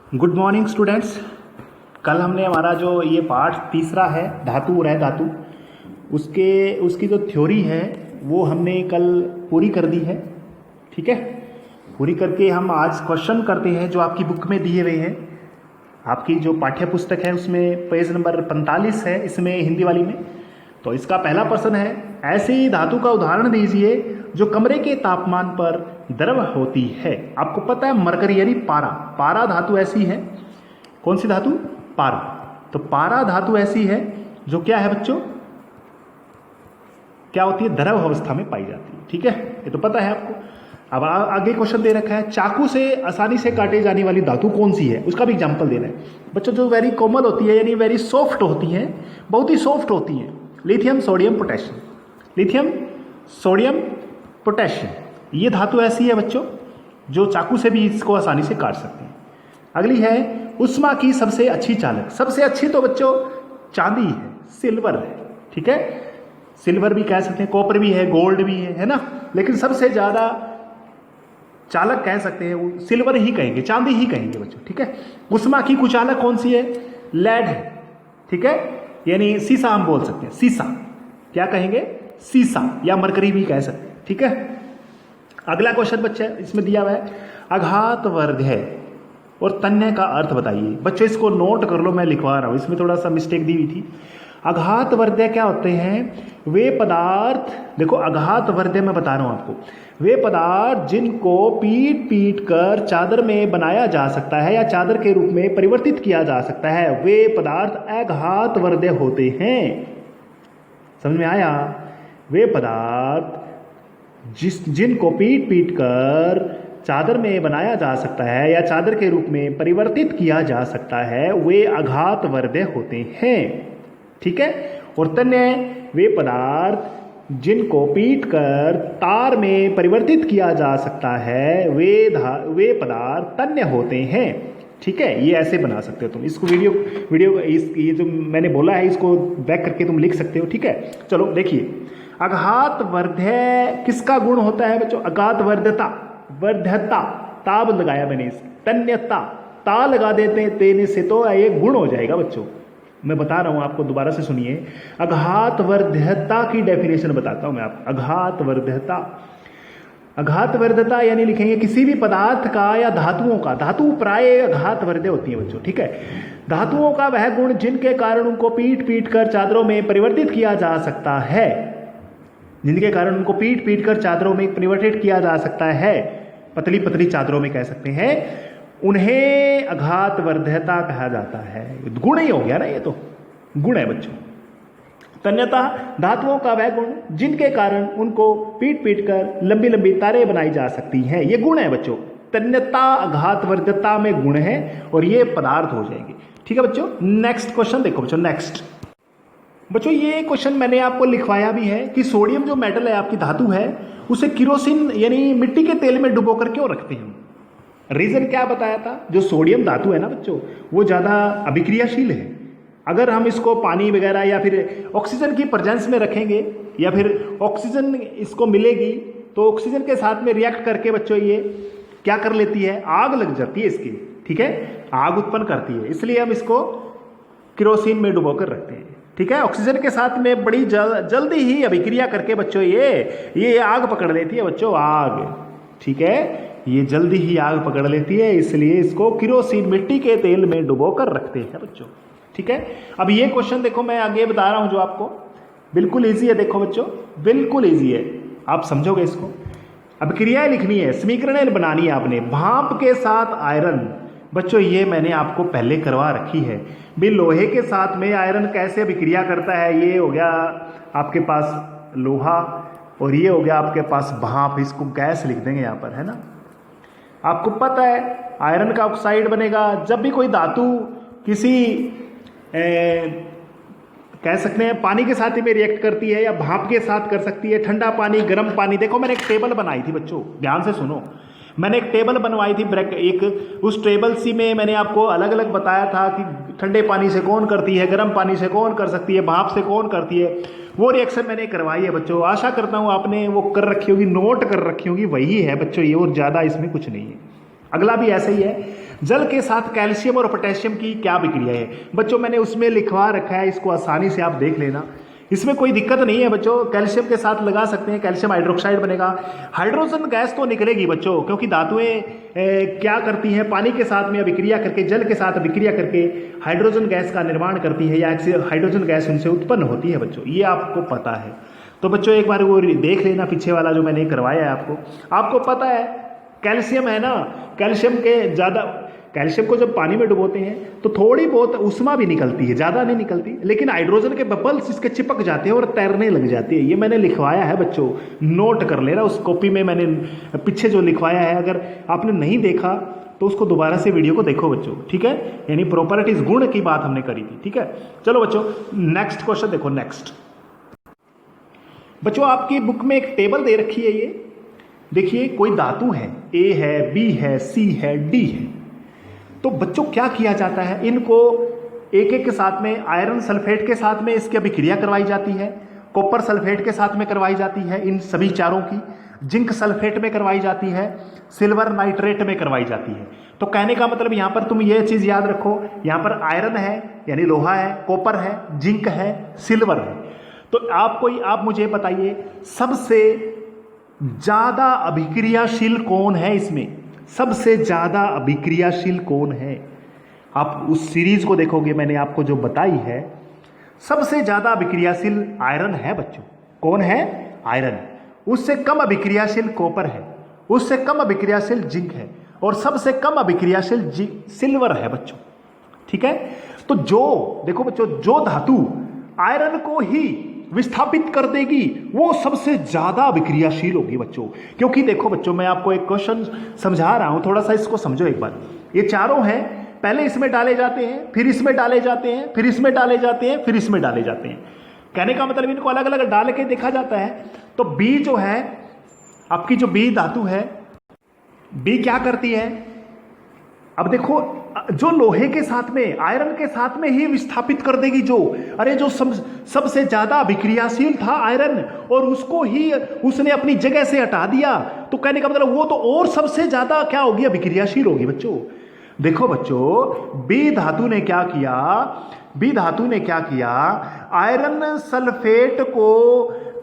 Good morning students. कल हमने हमारा जो ये पार्ट तीसरा है धातु और धातु उसकी जो थ्योरी है वो हमने कल पूरी कर दी है। ठीक है, पूरी करके हम आज क्वेश्चन करते हैं जो आपकी बुक में दिए हुए हैं। आपकी जो पाठ्य पुस्तक है उसमें पेज नंबर 45 है, इसमें हिंदी वाली में। तो इसका पहला प्रश्न है, ऐसी धातु का उदाहरण दीजिए जो कमरे के तापमान पर द्रव होती है। आपको पता है मरकरी यानी पारा, पारा धातु ऐसी है। कौन सी धातु? पारा। तो पारा धातु ऐसी है जो क्या है बच्चों, क्या होती है? द्रव अवस्था में पाई जाती है। ठीक है, ये तो पता है आपको। अब आगे क्वेश्चन दे रखा है, चाकू से आसानी से काटे जाने वाली धातु कौन सी है, उसका भी एग्जाम्पल देना है बच्चों। जो वेरी कोमल होती है यानी वेरी सॉफ्ट होती है, बहुत ही सॉफ्ट होती है। Lithium sodium potassium, lithium sodium potassium, ये धातु ऐसी है बच्चों जो चाकू से भी इसको आसानी से काट सकते हैं। अगली है उष्मा की सबसे अच्छी चालक। सबसे अच्छी तो बच्चों चांदी है, सिल्वर है। ठीक है, सिल्वर भी कह सकते हैं, कॉपर भी है, गोल्ड भी है ना, लेकिन सबसे ज्यादा चालक कह सकते हैं वो सिल्वर ही कहेंगे, चांदी ही कहेंगे बच्चों। ठीक है, उष्मा की कुचालक कौन सी है? लेड है। ठीक है, यानी सीसा हम बोल सकते हैं, सीसा क्या कहेंगे? सीसा, या मरकरी भी कह सकते हैं। ठीक है, अगला क्वेश्चन बच्चा इसमें दिया हुआ है, अघात वर्ध्य और तन्य का अर्थ बताइए। बच्चों इसको नोट कर लो, मैं लिखवा रहा हूं, इसमें थोड़ा सा मिस्टेक दी हुई थी। अघात वर्ध्य क्या होते हैं? वे पदार्थ, देखो अघात वर्ध्य मैं बता रहा हूं आपको, वे पदार्थ जिनको पीट पीट कर चादर में बनाया जा सकता है या चादर के रूप में परिवर्तित किया जा सकता है, वे पदार्थ अघात वर्ध्य होते हैं। समझ में आया? वे पदार्थ जिनको पीट पीट कर चादर में बनाया जा सकता है या चादर के रूप में परिवर्तित किया जा सकता है, वे अघात वर्ध्य होते हैं। ठीक है, और तन्य वे पदार्थ जिनको पीट कर तार में परिवर्तित किया जा सकता है, वे पदार्थ तन्य होते हैं। ठीक है, ये ऐसे बना सकते हो तुम इसको। वीडियो ये जो मैंने बोला है इसको बैक करके तुम लिख सकते हो। ठीक है, चलो देखिए, अघात वर्ध्य किसका गुण होता है बच्चों? अघात वर्ध्यता, वर्ध्यता, ताब लगाया मैंने इस, तन्यता, ता लगा देने से तो ये गुण हो जाएगा बच्चों। मैं बता रहा हूं आपको, दोबारा से सुनिए। अघात वर्ध्यता की डेफिनेशन बताता हूं मैं आपको। अघात वर्ध्यता, अघात वर्ध्यता यानी लिखेंगे किसी भी पदार्थ का या धातुओं का, धातु प्राय अघात वर्ध्य होती है बच्चों। ठीक है, धातुओं का वह गुण जिनके कारण उनको पीट पीट कर चादरों में परिवर्तित किया जा सकता है, जिनके कारण उनको पीट पीट कर चादरों में परिवर्तित किया जा सकता है, पतली पतली चादरों में कह सकते हैं, उन्हें अघात वर्ध्यता कहा जाता है। गुण ही हो गया ना, ये तो गुण है बच्चों। तन्यता, धातुओं का वह गुण जिनके कारण उनको पीट पीट कर लंबी लंबी तारें बनाई जा सकती हैं, ये गुण है बच्चों। तन्यता अघात वर्ध्यता में गुण है और ये पदार्थ हो जाएंगे। ठीक है बच्चों, नेक्स्ट क्वेश्चन देखो बच्चों। नेक्स्ट बच्चों, ये क्वेश्चन मैंने आपको लिखवाया भी है कि सोडियम जो मेटल है, आपकी धातु है, उसे किरोसिन यानी मिट्टी के तेल में डुबो कर क्यों रखते हैं? रीजन क्या बताया था? जो सोडियम धातु है ना बच्चों, वो ज्यादा अभिक्रियाशील है। अगर हम इसको पानी वगैरह या फिर ऑक्सीजन की प्रेजेंस में रखेंगे या फिर ऑक्सीजन इसको मिलेगी तो ऑक्सीजन के साथ में रिएक्ट करके बच्चों ये क्या कर लेती है? आग लग जाती है इसकी। ठीक है, आग उत्पन्न करती है, इसलिए हम इसको किरोसिन में डुबो कर रखते हैं। ठीक है, ऑक्सीजन के साथ में बड़ी जल्दी ही अभिक्रिया करके बच्चों ये आग पकड़ लेती है बच्चों, आग। ठीक है, ये जल्दी ही आग पकड़ लेती है, इसलिए इसको किरोसिन मिट्टी के तेल में डुबो कर रखते हैं बच्चों। ठीक है, अब ये क्वेश्चन देखो, मैं आगे बता रहा हूं जो आपको बिल्कुल इजी है। देखो बच्चों, बिल्कुल इजी है, आप समझोगे इसको। अब क्रियाएं लिखनी है, समीकरणें बनानी है आपने। भाप के साथ आयरन, बच्चों ये मैंने आपको पहले करवा रखी है भी। लोहे के साथ में आयरन कैसे अभिक्रिया करता है, ये हो गया आपके पास लोहा और ये हो गया आपके पास भाप, इसको गैस लिख देंगे यहां पर, है ना। आपको पता है आयरन का ऑक्साइड बनेगा जब भी कोई धातु किसी कह सकते हैं पानी के साथ ही में रिएक्ट करती है या भाप के साथ कर सकती है, ठंडा पानी, गर्म पानी। देखो मैंने एक टेबल बनाई थी बच्चों, ध्यान से सुनो। मैंने एक टेबल बनवाई थी, उस टेबल सी में मैंने आपको अलग अलग बताया था कि ठंडे पानी से कौन करती है, गर्म पानी से कौन कर सकती है, भाप से कौन करती है। वो रिएक्शन मैंने करवाई है बच्चों। आशा करता हूँ आपने वो कर रखी होगी, नोट कर रखी होगी, वही है बच्चों ये, और ज़्यादा इसमें कुछ नहीं है। अगला भी ऐसा ही है, जल के साथ कैल्शियम और पोटेशियम की क्या अभिक्रिया है। बच्चों मैंने उसमें लिखवा रखा है, इसको आसानी से आप देख लेना, इसमें कोई दिक्कत नहीं है बच्चों। कैल्शियम के साथ लगा सकते हैं, कैल्शियम हाइड्रोक्साइड बनेगा, हाइड्रोजन गैस तो निकलेगी बच्चों, क्योंकि धातुएं क्या करती हैं, पानी के साथ में अभिक्रिया करके, जल के साथ अभिक्रिया करके हाइड्रोजन गैस का निर्माण करती है, या हाइड्रोजन गैस उनसे उत्पन्न होती है बच्चों, ये आपको पता है। तो बच्चों एक बार वो देख लेना पीछे वाला जो मैंने करवाया है आपको पता है कैल्शियम है ना, कैल्शियम को जब पानी में डुबोते हैं तो थोड़ी बहुत उष्मा भी निकलती है, ज़्यादा नहीं निकलती, लेकिन हाइड्रोजन के बबल्स इसके चिपक जाते हैं और तैरने लग जाती है। ये मैंने लिखवाया है बच्चों, नोट कर लेना, उस कॉपी में मैंने पीछे जो लिखवाया है, अगर आपने नहीं देखा तो उसको दोबारा से वीडियो को देखो बच्चों, ठीक है। यानी प्रॉपर्टीज गुण की बात हमने करी थी, ठीक है। चलो बच्चों नेक्स्ट क्वेश्चन देखो। नेक्स्ट बच्चों आपकी बुक में एक टेबल दे रखी है, ये देखिए कोई धातु है, ए है, बी है, सी है, डी है। तो बच्चों क्या किया जाता है, इनको एक एक के साथ में आयरन सल्फेट के साथ में इसकी अभिक्रिया करवाई जाती है, कॉपर सल्फेट के साथ में करवाई जाती है, इन सभी चारों की जिंक सल्फेट में करवाई जाती है, सिल्वर नाइट्रेट में करवाई जाती है। तो कहने का मतलब यहां पर तुम ये चीज याद रखो, यहां पर आयरन है यानी लोहा है, कॉपर है, जिंक है, सिल्वर है। तो आप मुझे बताइए सबसे ज्यादा अभिक्रियाशील कौन है इसमें, सबसे ज्यादा अभिक्रियाशील कौन है। आप उस सीरीज को देखोगे, मैंने आपको जो बताई है, सबसे ज्यादा अभिक्रियाशील आयरन है बच्चों। कौन है? आयरन। उससे कम अभिक्रियाशील कॉपर है, उससे कम अभिक्रियाशील जिंक है, और सबसे कम अभिक्रियाशील सिल्वर है बच्चों, ठीक है। तो जो देखो बच्चों, जो धातु आयरन को ही विस्थापित कर देगी वो सबसे ज्यादा अभिक्रियाशील होगी बच्चों। क्योंकि देखो बच्चों, मैं आपको एक क्वेश्चन समझा रहा हूं, थोड़ा सा इसको समझो एक बार। ये चारों हैं, पहले इसमें डाले जाते हैं, फिर इसमें डाले जाते हैं, फिर इसमें डाले जाते हैं, फिर इसमें डाले जाते हैं। कहने का मतलब इनको अलग अलग डाल के देखा जाता है। तो बी जो है आपकी, जो बी धातु है, बी क्या करती है, अब देखो जो लोहे के साथ में, आयरन के साथ में ही विस्थापित कर देगी जो, अरे जो सबसे ज्यादा अभिक्रियाशील था आयरन, और उसको ही उसने अपनी जगह से हटा दिया, तो कहने का मतलब वो तो और सबसे ज्यादा क्या होगी, अभिक्रियाशील होगी बच्चों। देखो बच्चों, बी धातु ने क्या किया, बी धातु ने क्या किया, आयरन सल्फेट को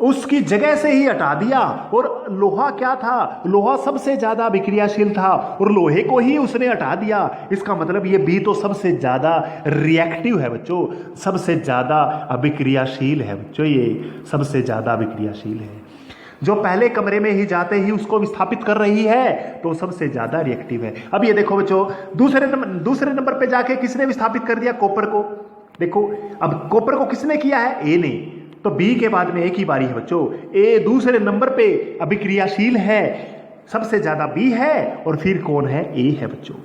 उसकी जगह से ही हटा दिया, और लोहा क्या था, लोहा सबसे ज्यादा अभिक्रियाशील था और लोहे को ही उसने हटा दिया। इसका मतलब ये बी तो सबसे ज्यादा रिएक्टिव है बच्चों, सबसे ज्यादा अभिक्रियाशील है बच्चों, ये सबसे ज्यादा अभिक्रियाशील है। जो पहले कमरे में ही जाते ही उसको विस्थापित कर रही है तो सबसे ज्यादा रिएक्टिव है। अब ये देखो बच्चों, दूसरे नंबर पे जाके किसने विस्थापित कर दिया, कॉपर को। देखो अब कॉपर को किसने किया है, ए ने, तो बी के बाद में एक ही बारी है बच्चों। ए दूसरे नंबर पे अभिक्रियाशील है, सबसे ज्यादा बी है, और फिर कौन है, ए है बच्चों।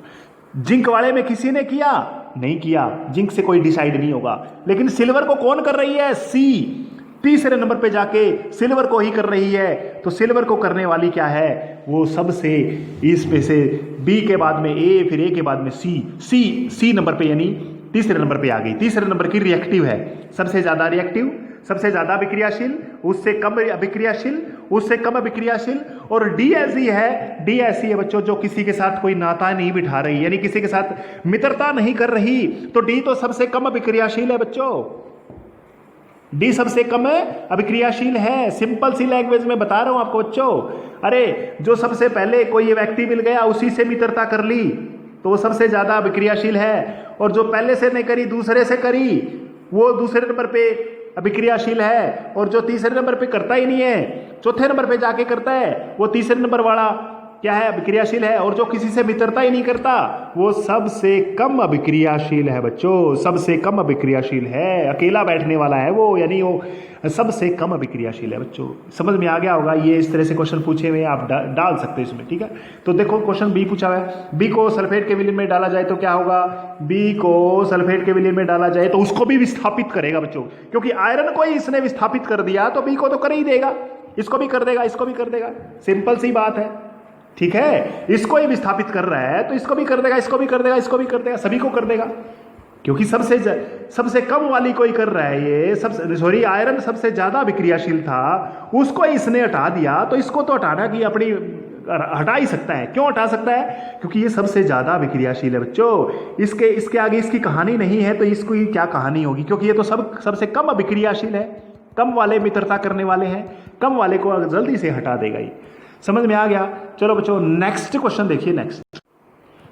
जिंक वाले में किसी ने किया नहीं किया, जिंक से कोई डिसाइड नहीं होगा, लेकिन सिल्वर को कौन कर रही है, सी तीसरे नंबर पे जाके सिल्वर को ही कर रही है। तो सिल्वर को करने वाली क्या है, वो सबसे इस पे से बी के बाद में ए, फिर ए के बाद में सी नंबर पे, यानी तीसरे नंबर पे आ गई। तीसरे नंबर की रिएक्टिव है, सबसे ज्यादा रिएक्टिव, सबसे ज्यादा अभिक्रियाशील, उससे कम अभिक्रियाशील, उससे कम अभिक्रियाशील, और डी ऐसी है, डी ऐसी है बच्चों जो किसी के साथ कोई नाता नहीं बिठा रही, यानी किसी के साथ मित्रता नहीं कर रही। तो डी तो सबसे कम अभिक्रियाशील है बच्चों, डी सबसे कम अभिक्रियाशील है। सिंपल सी लैंग्वेज में बता रहा हूं आपको बच्चों। अरे जो सबसे पहले कोई व्यक्ति मिल गया उसी से मित्रता कर ली तो वो सबसे ज्यादा अभिक्रियाशील है, और जो पहले से नहीं करी दूसरे से करी वो दूसरे नंबर पे अभिक्रियाशील है, और जो तीसरे नंबर पे करता ही नहीं है, चौथे नंबर पे जाके करता है, वो तीसरे नंबर वाला क्या है, अभिक्रियाशील है। और जो किसी से मित्रता ही नहीं करता वो सबसे कम अभिक्रियाशील है बच्चों, सबसे कम अभिक्रियाशील है। अकेला बैठने वाला है वो, यानी वो सबसे कम अभिक्रियाशील है बच्चों। समझ में आ गया होगा, ये इस तरह से क्वेश्चन पूछे हुए आप डाल सकते हैं इसमें, ठीक है। तो देखो क्वेश्चन बी पूछा हुआ है, बी को सल्फेट के विलयन में डाला जाए तो क्या होगा, बी को सल्फेट के विलयन में डाला जाए तो उसको भी विस्थापित करेगा बच्चों, क्योंकि आयरन को ही इसने विस्थापित कर दिया तो बी को तो कर ही देगा, इसको भी कर देगा, इसको भी कर देगा। सिंपल सी बात है, ठीक है। इसको ही विस्थापित कर रहा है तो इसको भी कर देगा, इसको भी कर देगा, इसको भी कर देगा, सभी को कर देगा, क्योंकि सबसे कम वाली को ही कर रहा है ये। आयरन सबसे ज्यादा अभिक्रियाशील था, उसको इसने हटा दिया तो इसको तो हटाना की अपनी हटा ही सकता है। क्यों हटा सकता है? क्योंकि ये सबसे ज़्यादा अभिक्रियाशील है बच्चों। इसके आगे इसकी कहानी नहीं है तो इसको क्या कहानी होगी? क्योंकि ये तो सबसे कम अभिक्रियाशील है, कम वाले मित्रता करने वाले हैं, कम वाले को जल्दी से हटा देगा ये। समझ में आ गया? चलो बच्चों नेक्स्ट क्वेश्चन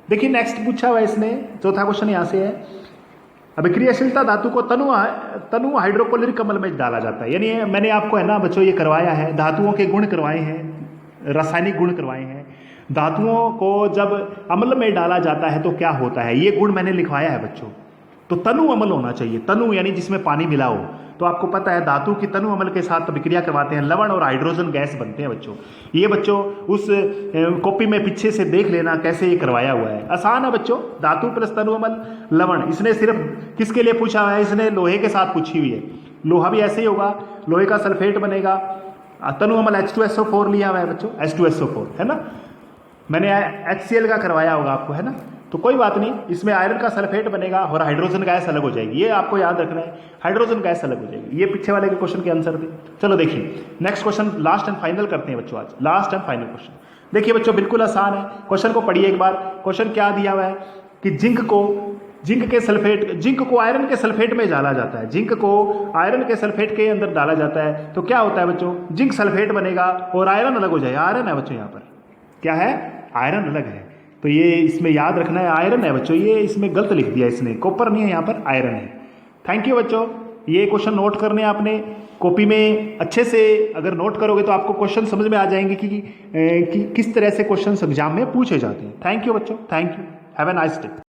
देखिए। नेक्स्ट पूछा हुआ इसने, चौथा क्वेश्चन यहाँ से है, अभिक्रियाशीलता धातु को तनु हाइड्रोक्लोरिक अम्ल में डाला जाता है। यानी मैंने आपको है ना बच्चों ये करवाया है, धातुओं के गुण करवाए हैं, रासायनिक गुण करवाए हैं। धातुओं को जब अम्ल में डाला जाता है तो क्या होता है, ये गुण मैंने लिखवाया है बच्चों। तो तनु अम्ल होना चाहिए, तनु यानी जिसमें पानी मिला हो। तो आपको पता है धातु की तनु अम्ल के साथ अभिक्रिया करवाते हैं, लवण और हाइड्रोजन गैस बनते हैं बच्चों। ये बच्चों उस कॉपी में पीछे से देख लेना कैसे ये करवाया हुआ है। आसान है बच्चों, धातु प्लस तनु अम्ल लवण। इसने सिर्फ किसके लिए पूछा हुआ है? इसने लोहे के साथ पूछी हुई है। लोहा भी ऐसे ही होगा, लोहे का सल्फेट बनेगा, तनु अम्ल H2SO4 लिया हुआ है बच्चों, H2SO4 है ना। मैंने HCl का करवाया होगा आपको, है ना। तो कोई बात नहीं, इसमें आयरन का सल्फेट बनेगा और हाइड्रोजन गैस अलग हो जाएगी। ये आपको याद रखना है, हाइड्रोजन गैस अलग हो जाएगी। ये पीछे वाले के क्वेश्चन के आंसर थे। चलो देखिए next question, last and final करते हैं बच्चों आज, लास्ट एंड फाइनल क्वेश्चन। देखिए बच्चों बिल्कुल आसान है, क्वेश्चन को पढ़िए एक बार। क्वेश्चन क्या दिया हुआ है कि जिंक को आयरन के सल्फेट में डाला जाता है। जिंक को आयरन के सल्फेट के अंदर डाला जाता है तो क्या होता है बच्चों? जिंक सल्फेट बनेगा और आयरन अलग हो जाएगा। आयरन है बच्चों, यहाँ पर क्या है? आयरन अलग है। तो ये इसमें याद रखना है, आयरन है बच्चों। ये इसमें गलत लिख दिया इसने, कॉपर नहीं है, यहाँ पर आयरन है। थैंक यू बच्चों, ये क्वेश्चन नोट करने आपने कॉपी में अच्छे से अगर नोट करोगे तो आपको क्वेश्चन समझ में आ जाएंगे कि किस तरह से क्वेश्चन एग्जाम में पूछे जाते हैं। थैंक यू बच्चों, thank you, have a nice day.